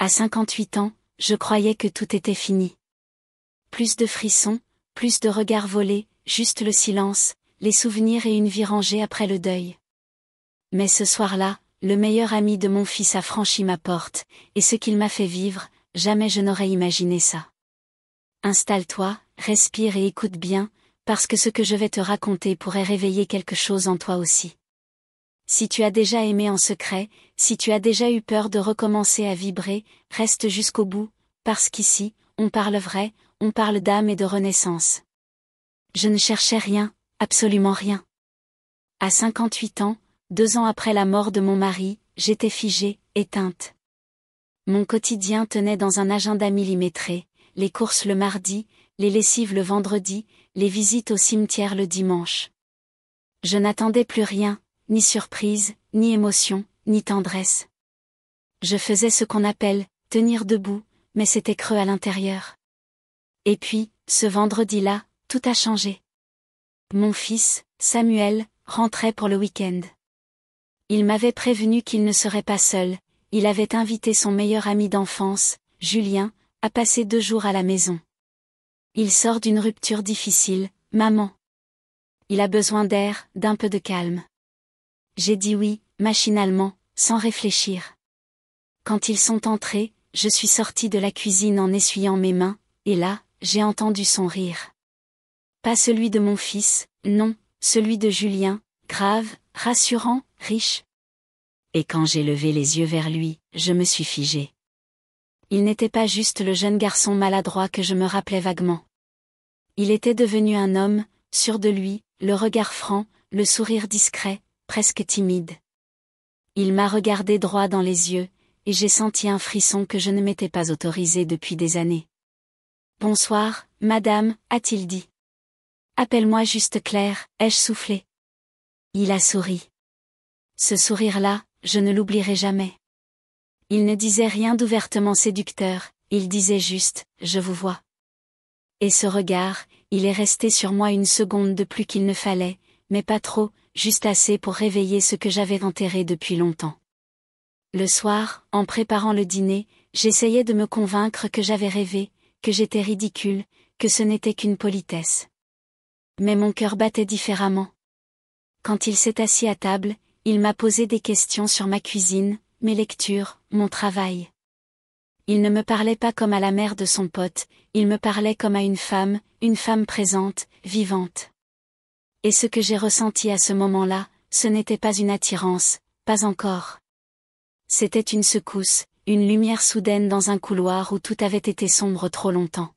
À 58 ans, je croyais que tout était fini. Plus de frissons, plus de regards volés, juste le silence, les souvenirs et une vie rangée après le deuil. Mais ce soir-là, le meilleur ami de mon fils a franchi ma porte, et ce qu'il m'a fait vivre, jamais je n'aurais imaginé ça. Installe-toi, respire et écoute bien, parce que ce que je vais te raconter pourrait réveiller quelque chose en toi aussi. Si tu as déjà aimé en secret, si tu as déjà eu peur de recommencer à vibrer, reste jusqu'au bout, parce qu'ici, on parle vrai, on parle d'âme et de renaissance. Je ne cherchais rien, absolument rien. À 58 ans, 2 ans après la mort de mon mari, j'étais figée, éteinte. Mon quotidien tenait dans un agenda millimétré, les courses le mardi, les lessives le vendredi, les visites au cimetière le dimanche. Je n'attendais plus rien, ni surprise, ni émotion, ni tendresse. Je faisais ce qu'on appelle « tenir debout », mais c'était creux à l'intérieur. Et puis, ce vendredi-là, tout a changé. Mon fils, Samuel, rentrait pour le week-end. Il m'avait prévenu qu'il ne serait pas seul, il avait invité son meilleur ami d'enfance, Julien, à passer 2 jours à la maison. Il sort d'une rupture difficile, maman. Il a besoin d'air, d'un peu de calme. J'ai dit oui, machinalement, sans réfléchir. Quand ils sont entrés, je suis sortie de la cuisine en essuyant mes mains, et là, j'ai entendu son rire. Pas celui de mon fils, non, celui de Julien, grave, rassurant, riche. Et quand j'ai levé les yeux vers lui, je me suis figée. Il n'était pas juste le jeune garçon maladroit que je me rappelais vaguement. Il était devenu un homme, sûr de lui, le regard franc, le sourire discret, presque timide. Il m'a regardé droit dans les yeux, et j'ai senti un frisson que je ne m'étais pas autorisé depuis des années. « Bonsoir, madame », a-t-il dit. « Appelle-moi juste Claire », ai-je soufflé. Il a souri. Ce sourire-là, je ne l'oublierai jamais. Il ne disait rien d'ouvertement séducteur, il disait juste « je vous vois ». Et ce regard, il est resté sur moi 1 seconde de plus qu'il ne fallait, mais pas trop, juste assez pour réveiller ce que j'avais enterré depuis longtemps. Le soir, en préparant le dîner, j'essayais de me convaincre que j'avais rêvé, que j'étais ridicule, que ce n'était qu'une politesse. Mais mon cœur battait différemment. Quand il s'est assis à table, il m'a posé des questions sur ma cuisine, mes lectures, mon travail. Il ne me parlait pas comme à la mère de son pote, il me parlait comme à une femme présente, vivante. Et ce que j'ai ressenti à ce moment-là, ce n'était pas une attirance, pas encore. C'était une secousse, une lumière soudaine dans un couloir où tout avait été sombre trop longtemps.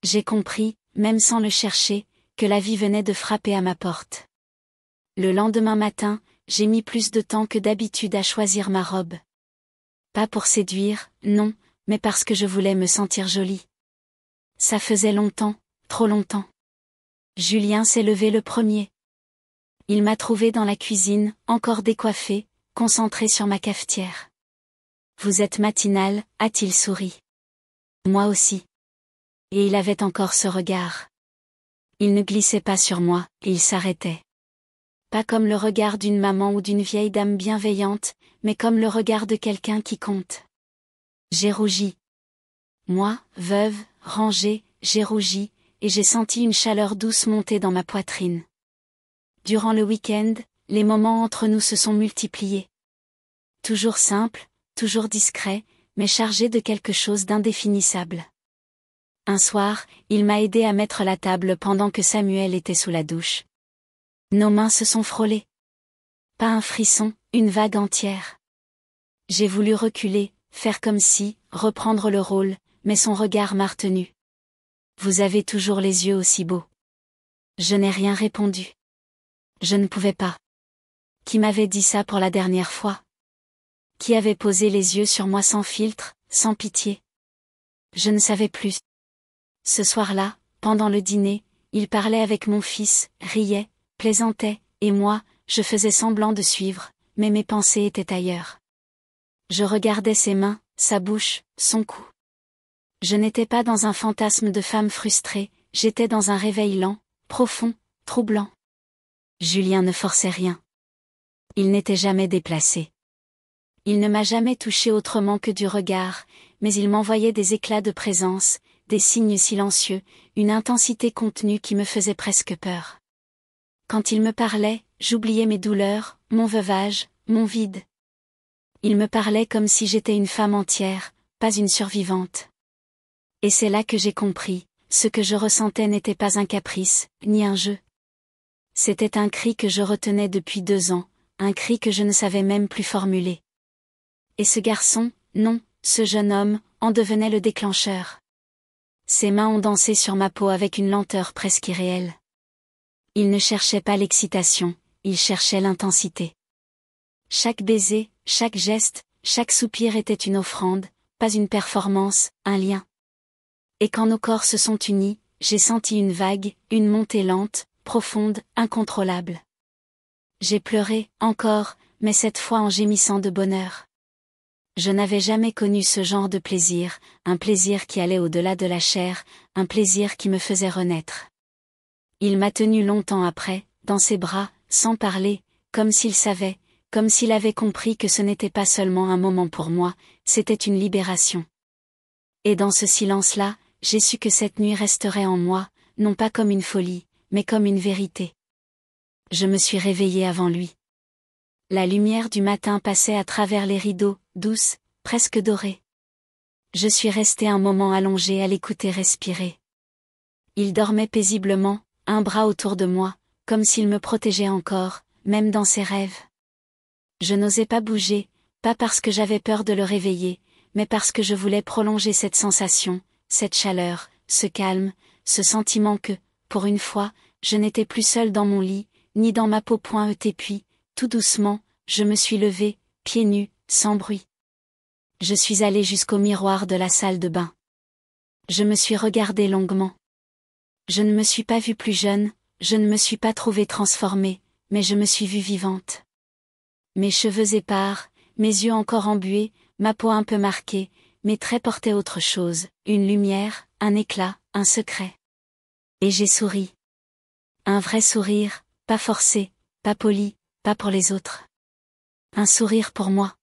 J'ai compris, même sans le chercher, que la vie venait de frapper à ma porte. Le lendemain matin, j'ai mis plus de temps que d'habitude à choisir ma robe. Pas pour séduire, non, mais parce que je voulais me sentir jolie. Ça faisait longtemps, trop longtemps. Julien s'est levé le premier. Il m'a trouvée dans la cuisine, encore décoiffée, concentrée sur ma cafetière. « Vous êtes matinale », a-t-il souri. Moi aussi. Et il avait encore ce regard. Il ne glissait pas sur moi, il s'arrêtait. Pas comme le regard d'une maman ou d'une vieille dame bienveillante, mais comme le regard de quelqu'un qui compte. J'ai rougi. Moi, veuve, rangée, j'ai rougi, et j'ai senti une chaleur douce monter dans ma poitrine. Durant le week-end, les moments entre nous se sont multipliés. Toujours simple, toujours discret, mais chargé de quelque chose d'indéfinissable. Un soir, il m'a aidé à mettre la table pendant que Samuel était sous la douche. Nos mains se sont frôlées. Pas un frisson, une vague entière. J'ai voulu reculer, faire comme si, reprendre le rôle, mais son regard m'a retenu. Vous avez toujours les yeux aussi beaux. Je n'ai rien répondu. Je ne pouvais pas. Qui m'avait dit ça pour la dernière fois? Qui avait posé les yeux sur moi sans filtre, sans pitié? Je ne savais plus. Ce soir-là, pendant le dîner, il parlait avec mon fils, riait, plaisantait, et moi, je faisais semblant de suivre, mais mes pensées étaient ailleurs. Je regardais ses mains, sa bouche, son cou. Je n'étais pas dans un fantasme de femme frustrée, j'étais dans un réveil lent, profond, troublant. Julien ne forçait rien. Il n'était jamais déplacé. Il ne m'a jamais touché autrement que du regard, mais il m'envoyait des éclats de présence, des signes silencieux, une intensité contenue qui me faisait presque peur. Quand il me parlait, j'oubliais mes douleurs, mon veuvage, mon vide. Il me parlait comme si j'étais une femme entière, pas une survivante. Et c'est là que j'ai compris, ce que je ressentais n'était pas un caprice, ni un jeu. C'était un cri que je retenais depuis 2 ans, un cri que je ne savais même plus formuler. Et ce garçon, non, ce jeune homme, en devenait le déclencheur. Ses mains ont dansé sur ma peau avec une lenteur presque irréelle. Il ne cherchait pas l'excitation, il cherchait l'intensité. Chaque baiser, chaque geste, chaque soupir était une offrande, pas une performance, un lien. Et quand nos corps se sont unis, j'ai senti une vague, une montée lente, profonde, incontrôlable. J'ai pleuré, encore, mais cette fois en gémissant de bonheur. Je n'avais jamais connu ce genre de plaisir, un plaisir qui allait au-delà de la chair, un plaisir qui me faisait renaître. Il m'a tenu longtemps après, dans ses bras, sans parler, comme s'il savait, comme s'il avait compris que ce n'était pas seulement un moment pour moi, c'était une libération. Et dans ce silence-là, j'ai su que cette nuit resterait en moi, non pas comme une folie, mais comme une vérité. Je me suis réveillée avant lui. La lumière du matin passait à travers les rideaux, douce, presque dorée. Je suis restée un moment allongée à l'écouter respirer. Il dormait paisiblement, un bras autour de moi, comme s'il me protégeait encore, même dans ses rêves. Je n'osais pas bouger, pas parce que j'avais peur de le réveiller, mais parce que je voulais prolonger cette sensation, cette chaleur, ce calme, ce sentiment que, pour une fois, je n'étais plus seule dans mon lit, ni dans ma peau pointée puis, tout doucement, je me suis levée, pieds nus, sans bruit. Je suis allée jusqu'au miroir de la salle de bain. Je me suis regardée longuement. Je ne me suis pas vue plus jeune, je ne me suis pas trouvée transformée, mais je me suis vue vivante. Mes cheveux épars, mes yeux encore embués, ma peau un peu marquée, mes traits portaient autre chose, une lumière, un éclat, un secret. Et j'ai souri. Un vrai sourire, pas forcé, pas poli, pas pour les autres. Un sourire pour moi.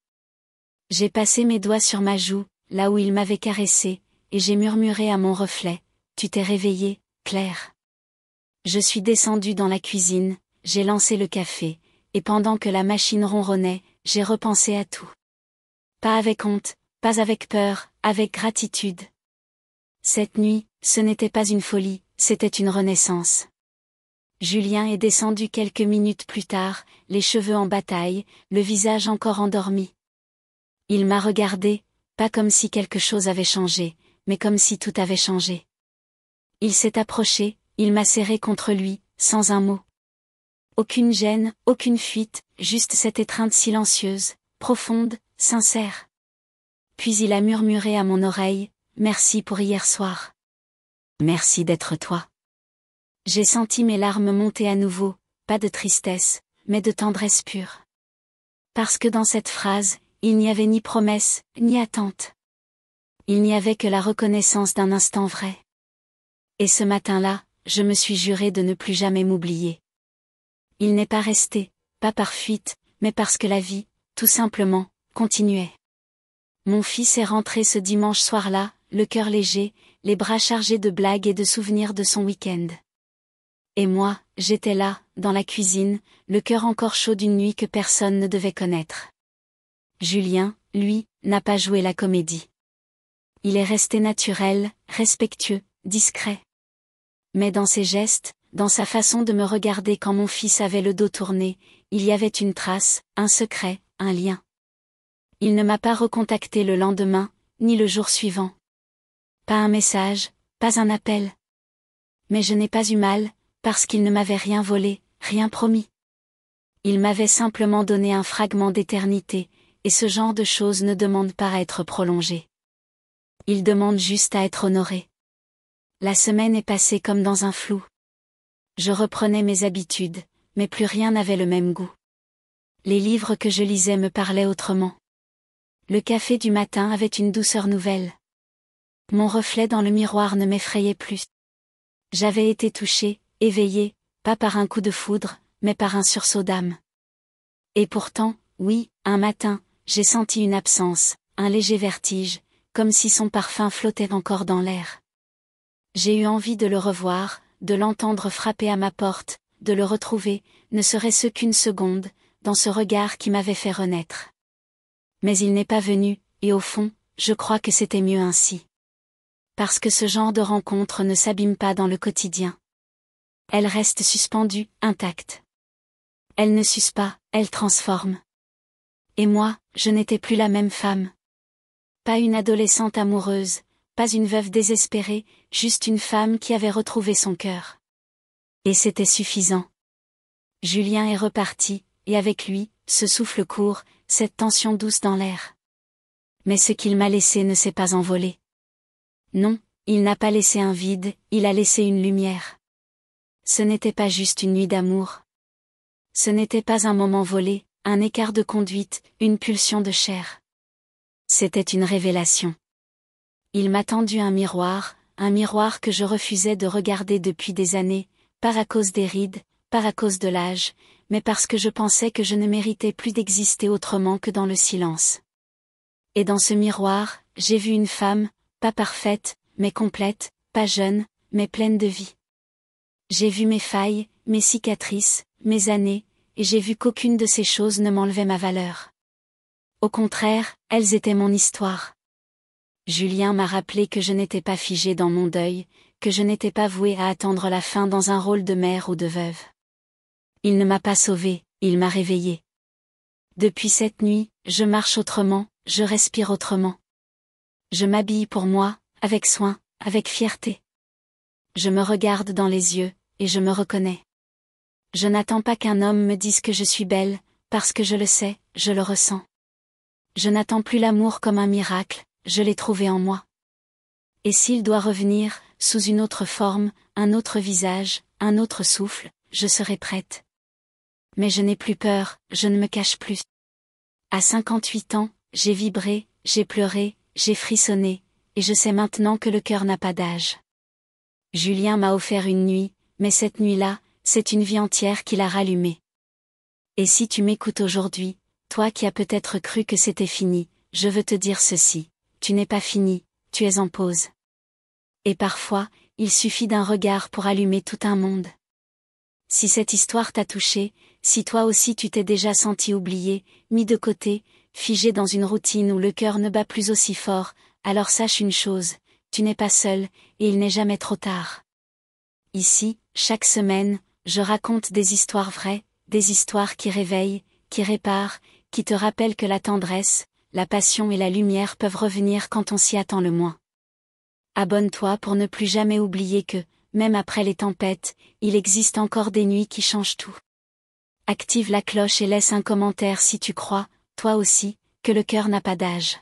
J'ai passé mes doigts sur ma joue, là où il m'avait caressé, et j'ai murmuré à mon reflet, « Tu t'es réveillée, Claire ?» Je suis descendue dans la cuisine, j'ai lancé le café, et pendant que la machine ronronnait, j'ai repensé à tout. Pas avec honte, pas avec peur, avec gratitude. Cette nuit, ce n'était pas une folie, c'était une renaissance. Julien est descendu quelques minutes plus tard, les cheveux en bataille, le visage encore endormi. Il m'a regardé, pas comme si quelque chose avait changé, mais comme si tout avait changé. Il s'est approché, il m'a serré contre lui, sans un mot. Aucune gêne, aucune fuite, juste cette étreinte silencieuse, profonde, sincère. Puis il a murmuré à mon oreille, « Merci pour hier soir. Merci d'être toi. » J'ai senti mes larmes monter à nouveau, pas de tristesse, mais de tendresse pure. Parce que dans cette phrase, il n'y avait ni promesse, ni attente. Il n'y avait que la reconnaissance d'un instant vrai. Et ce matin-là, je me suis juré de ne plus jamais m'oublier. Il n'est pas resté, pas par fuite, mais parce que la vie, tout simplement, continuait. Mon fils est rentré ce dimanche soir-là, le cœur léger, les bras chargés de blagues et de souvenirs de son week-end. Et moi, j'étais là, dans la cuisine, le cœur encore chaud d'une nuit que personne ne devait connaître. Julien, lui, n'a pas joué la comédie. Il est resté naturel, respectueux, discret. Mais dans ses gestes, dans sa façon de me regarder quand mon fils avait le dos tourné, il y avait une trace, un secret, un lien. Il ne m'a pas recontacté le lendemain, ni le jour suivant. Pas un message, pas un appel. Mais je n'ai pas eu mal, parce qu'il ne m'avait rien volé, rien promis. Il m'avait simplement donné un fragment d'éternité, et ce genre de choses ne demande pas à être prolongé. Il demande juste à être honoré. La semaine est passée comme dans un flou. Je reprenais mes habitudes, mais plus rien n'avait le même goût. Les livres que je lisais me parlaient autrement. Le café du matin avait une douceur nouvelle. Mon reflet dans le miroir ne m'effrayait plus. J'avais été touchée, éveillée, pas par un coup de foudre, mais par un sursaut d'âme. Et pourtant, oui, un matin, j'ai senti une absence, un léger vertige, comme si son parfum flottait encore dans l'air. J'ai eu envie de le revoir, de l'entendre frapper à ma porte, de le retrouver, ne serait-ce qu'une seconde, dans ce regard qui m'avait fait renaître. Mais il n'est pas venu, et au fond, je crois que c'était mieux ainsi. Parce que ce genre de rencontre ne s'abîme pas dans le quotidien. Elle reste suspendue, intacte. Elle ne s'use pas, elle transforme. Et moi, je n'étais plus la même femme. Pas une adolescente amoureuse, pas une veuve désespérée, juste une femme qui avait retrouvé son cœur. Et c'était suffisant. Julien est reparti, et avec lui, ce souffle court, cette tension douce dans l'air. Mais ce qu'il m'a laissé ne s'est pas envolé. Non, il n'a pas laissé un vide, il a laissé une lumière. Ce n'était pas juste une nuit d'amour. Ce n'était pas un moment volé, un écart de conduite, une pulsion de chair. C'était une révélation. Il m'a tendu un miroir que je refusais de regarder depuis des années, pas à cause des rides, pas à cause de l'âge, mais parce que je pensais que je ne méritais plus d'exister autrement que dans le silence. Et dans ce miroir, j'ai vu une femme, pas parfaite, mais complète, pas jeune, mais pleine de vie. J'ai vu mes failles, mes cicatrices, mes années, et j'ai vu qu'aucune de ces choses ne m'enlevait ma valeur. Au contraire, elles étaient mon histoire. Julien m'a rappelé que je n'étais pas figée dans mon deuil, que je n'étais pas vouée à attendre la fin dans un rôle de mère ou de veuve. Il ne m'a pas sauvée, il m'a réveillée. Depuis cette nuit, je marche autrement, je respire autrement. Je m'habille pour moi, avec soin, avec fierté. Je me regarde dans les yeux, et je me reconnais. Je n'attends pas qu'un homme me dise que je suis belle, parce que je le sais, je le ressens. Je n'attends plus l'amour comme un miracle, je l'ai trouvé en moi. Et s'il doit revenir, sous une autre forme, un autre visage, un autre souffle, je serai prête. Mais je n'ai plus peur, je ne me cache plus. À 58 ans, j'ai vibré, j'ai pleuré, j'ai frissonné, et je sais maintenant que le cœur n'a pas d'âge. Julien m'a offert une nuit, mais cette nuit-là, c'est une vie entière qu'il a rallumée. Et si tu m'écoutes aujourd'hui, toi qui as peut-être cru que c'était fini, je veux te dire ceci, tu n'es pas fini, tu es en pause. Et parfois, il suffit d'un regard pour allumer tout un monde. Si cette histoire t'a touché, si toi aussi tu t'es déjà senti oublié, mis de côté, figé dans une routine où le cœur ne bat plus aussi fort, alors sache une chose, tu n'es pas seul, et il n'est jamais trop tard. Ici, chaque semaine, je raconte des histoires vraies, des histoires qui réveillent, qui réparent, qui te rappellent que la tendresse, la passion et la lumière peuvent revenir quand on s'y attend le moins. Abonne-toi pour ne plus jamais oublier que, même après les tempêtes, il existe encore des nuits qui changent tout. Active la cloche et laisse un commentaire si tu crois, toi aussi, que le cœur n'a pas d'âge.